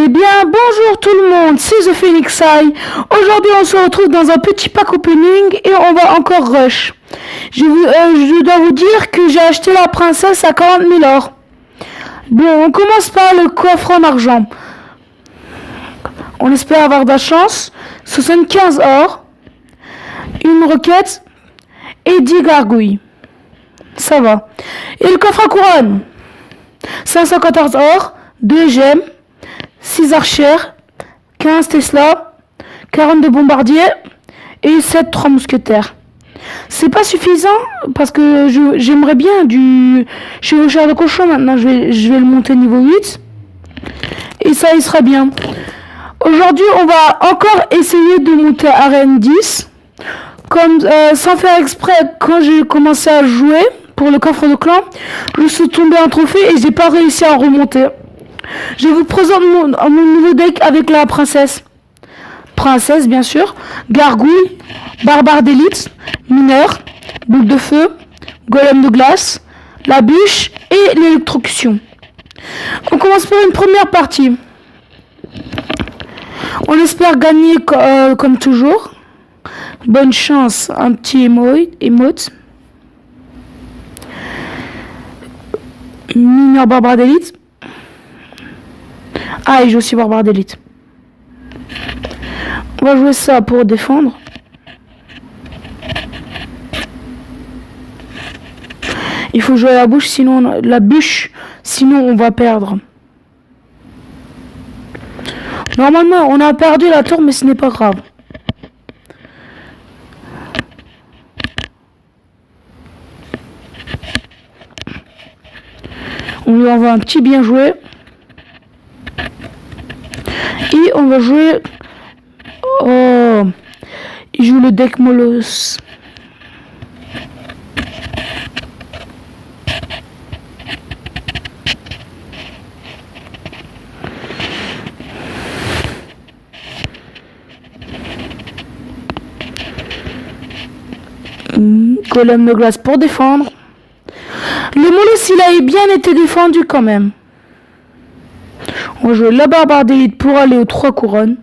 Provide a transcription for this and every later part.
Eh bien, bonjour tout le monde, c'est The Phoenix Eye. Aujourd'hui, on se retrouve dans un petit pack opening et on va encore rush. Je dois vous dire que j'ai acheté la princesse à 40 000 or. Bon, on commence par le coffre en argent. On espère avoir de la chance. 75 or, une roquette et 10 gargouilles. Ça va. Et le coffre à couronne. 514 or, 2 gemmes, 6 archères, 15 Tesla, 42 bombardiers et 7 3 mousquetaires. C'est pas suffisant parce que j'aimerais bien du chevaucheur de cochon. Maintenant je vais le monter niveau 8 et ça il sera bien. Aujourd'hui on va encore essayer de monter arène 10 comme sans faire exprès. Quand j'ai commencé à jouer pour le coffre de clan, je suis tombé en trophée et j'ai pas réussi à remonter. Je vous présente mon nouveau deck avec la princesse. Princesse, bien sûr. Gargouille, barbare d'élite, mineur, boule de feu, golem de glace, la bûche et l'électrocution. On commence par une première partie. On espère gagner comme toujours. Bonne chance, un petit emote. Mineur, barbare d'élite. Ah, et j'ai aussi barbare d'élite. On va jouer ça pour défendre. Il faut jouer la bûche, sinon on va perdre. Normalement, on a perdu la tour, mais ce n'est pas grave. On lui envoie un petit bien joué. Et on va jouer... Oh, il joue le deck Molos. Golem de glace pour défendre. Le Molos, il a bien été défendu quand même. On va jouer la barbare d'élite pour aller aux 3 couronnes.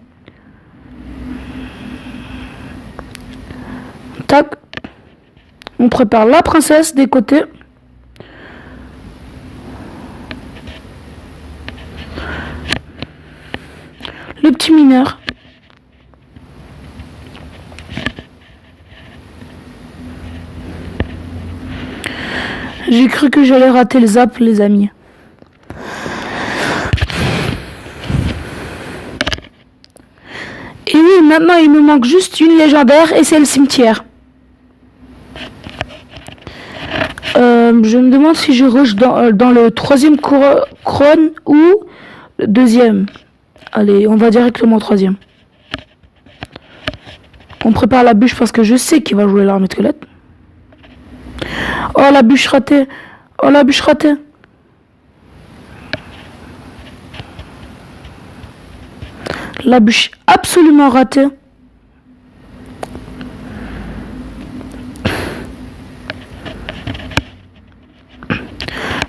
Tac. On prépare la princesse des côtés. Le petit mineur. J'ai cru que j'allais rater le zap, les amis. Et oui, maintenant il me manque juste une légendaire et c'est le cimetière. Je me demande si je rush dans le 3e couronne ou le 2e. Allez, on va directement au 3e. On prépare la bûche parce que je sais qu'il va jouer l'armée de squelette. Oh, la bûche ratée. Oh, la bûche ratée. La bûche absolument ratée.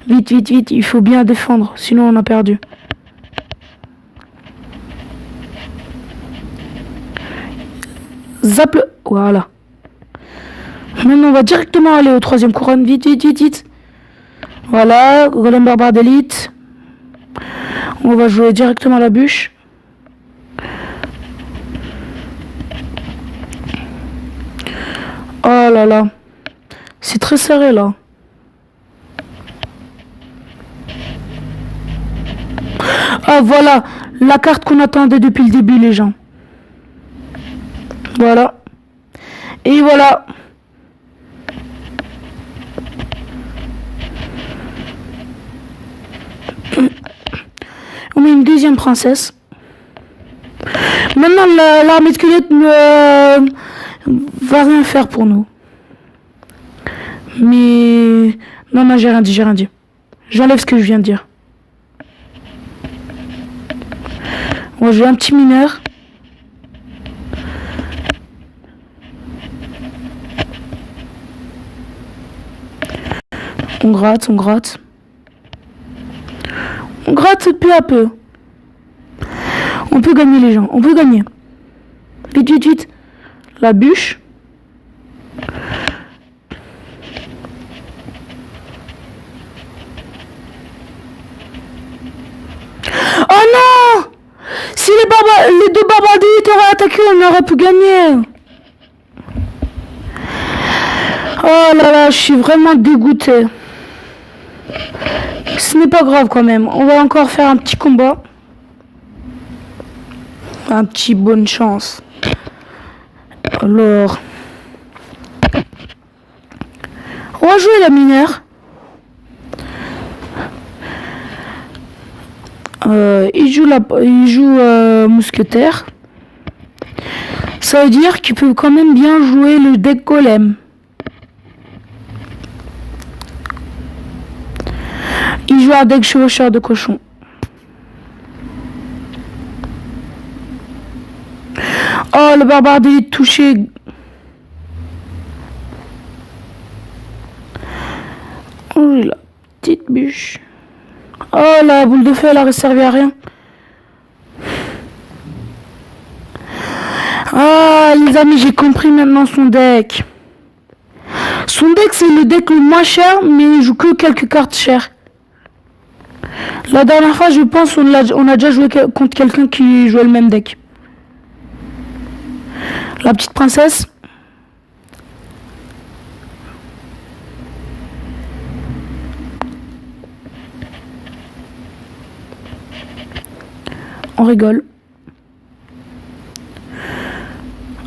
Vite, vite, vite, il faut bien défendre, sinon on a perdu. Zap le... Voilà. Maintenant on va directement aller au 3e couronne. Vite, vite, vite, vite. Voilà, golem barbare d'élite. On va jouer directement la bûche. Oh là là. C'est très serré là. Ah voilà, la carte qu'on attendait depuis le début les gens. Voilà. Et voilà. On met une 2e princesse. Maintenant l'armée de squelette ne va rien faire pour nous. Mais... Non, j'ai rien dit. J'enlève ce que je viens de dire. On va jouer un petit mineur. On gratte. On gratte peu à peu. On peut gagner les gens, on peut gagner. Vite, vite, vite. La bûche. Oh non! Si les deux barbardés auraient attaqué, on aurait pu gagner. Oh là là, je suis vraiment dégoûté. Ce n'est pas grave quand même. On va encore faire un petit combat. Un petit bonne chance. Alors. On va jouer la mineur. Il joue mousquetaire. Ça veut dire qu'il peut quand même bien jouer le deck golem. Il joue un deck chevaucheur de cochon. Oh, le barbare d'élite touché. Oh, la petite bûche. Oh, la boule de feu, elle a servi à rien. Ah, les amis, j'ai compris maintenant son deck. Son deck, c'est le deck le moins cher, mais il joue que quelques cartes chères. La dernière fois, je pense, on a déjà joué contre quelqu'un qui jouait le même deck. La petite princesse. On rigole.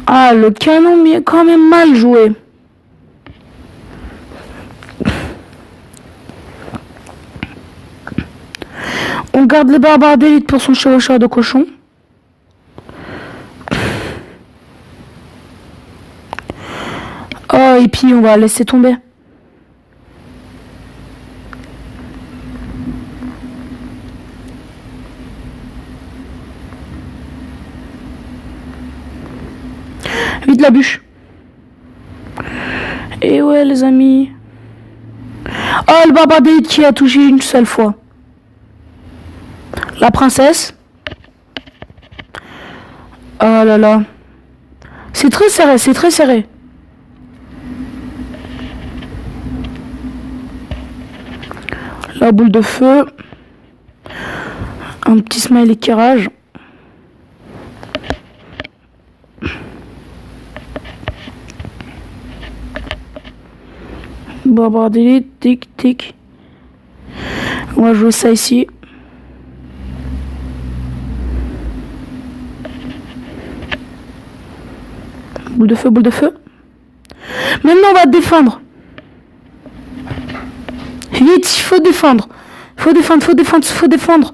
Ah, le canon, mais quand même mal joué. On garde les barbares d'élite pour son chevaucheur de cochon. Oh, et puis on va laisser tomber. Vite la bûche. Et ouais, les amis. Oh, le barbare d'élite qui a touché une seule fois. La princesse. Oh là là. C'est très serré, c'est très serré. La boule de feu. Un petit smiley qui rage. Barbare d'élite, tic, tic. On va jouer ça ici. Boule de feu, boule de feu. Maintenant, on va défendre. Vite, il faut défendre. Faut défendre, faut défendre, faut défendre.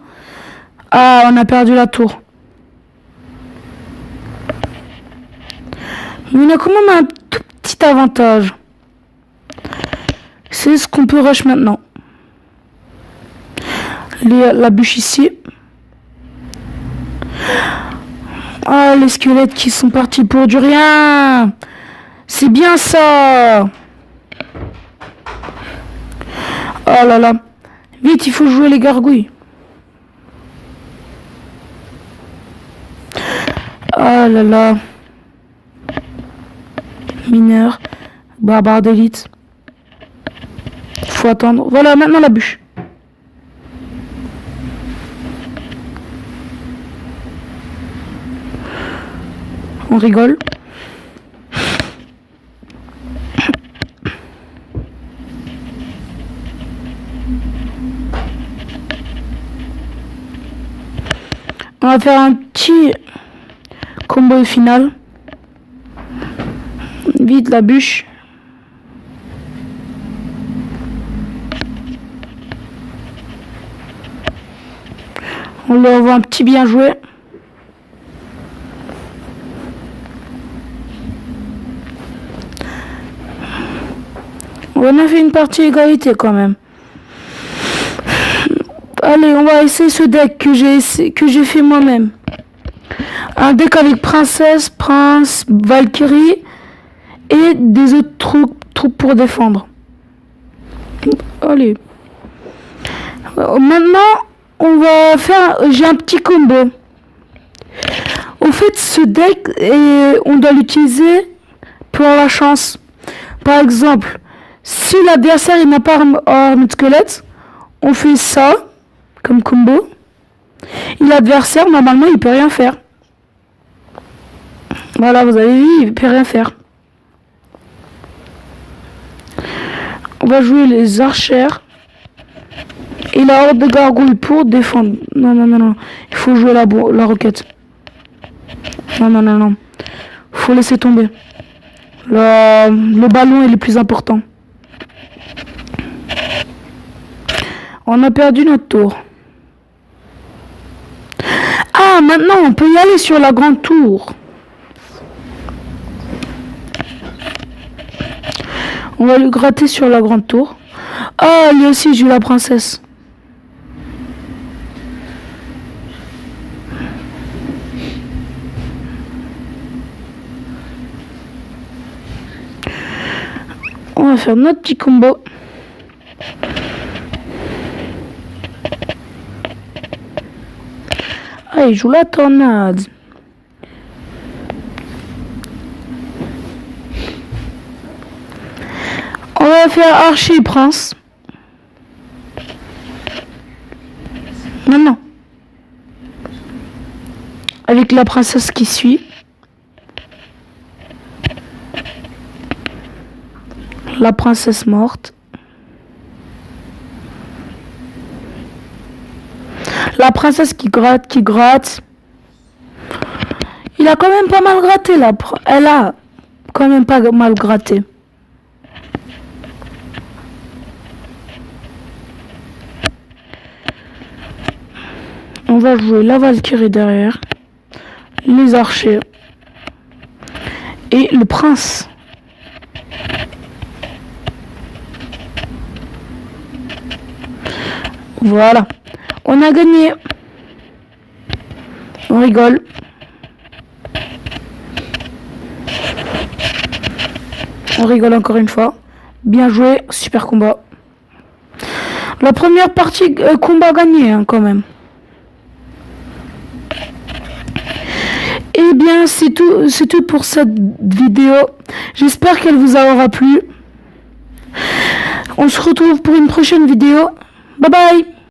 Ah, on a perdu la tour. Mais on a quand même un tout petit avantage. C'est ce qu'on peut rush maintenant. La bûche ici. Ah, les squelettes qui sont partis pour du rien. C'est bien ça. Oh là là. Vite, il faut jouer les gargouilles. Oh là là. Mineur. Barbare d'élite. Faut attendre. Voilà, maintenant la bûche. On rigole. On va faire un petit combo final. Vite la bûche. On leur envoie un petit bien joué. On a fait une partie égalité quand même. Allez, on va essayer ce deck que j'ai fait moi-même. Un deck avec princesse, prince, Valkyrie et des autres troupes pour défendre. Allez. Maintenant, on va faire... J'ai un petit combo. Au fait, ce deck, on doit l'utiliser pour la chance. Par exemple, si l'adversaire il n'a pas arme de squelette, on fait ça comme combo. Et l'adversaire, normalement, il peut rien faire. Voilà, vous avez vu, il peut rien faire. On va jouer les archères. Et la horde de gargouilles pour défendre. Non, non, non, non. Il faut jouer la roquette. Non, non, non, non. Faut laisser tomber. Le ballon est le plus important. On a perdu notre tour. Ah, maintenant, on peut y aller sur la grande tour. On va lui gratter sur la grande tour. Ah, lui aussi, j'ai eu la princesse. On va faire notre petit combo. Ah, il joue la tornade. On va faire archer prince. Maintenant. Avec la princesse qui suit. La princesse morte. La princesse qui gratte, qui gratte. Il a quand même pas mal gratté là. Elle a quand même pas mal gratté. On va jouer la Valkyrie derrière. Les archers. Et le prince. Voilà. On a gagné. On rigole. On rigole encore une fois. Bien joué. Super combat. La première partie combat gagné hein, quand même. Eh bien, c'est tout pour cette vidéo. J'espère qu'elle vous aura plu. On se retrouve pour une prochaine vidéo. Bye bye.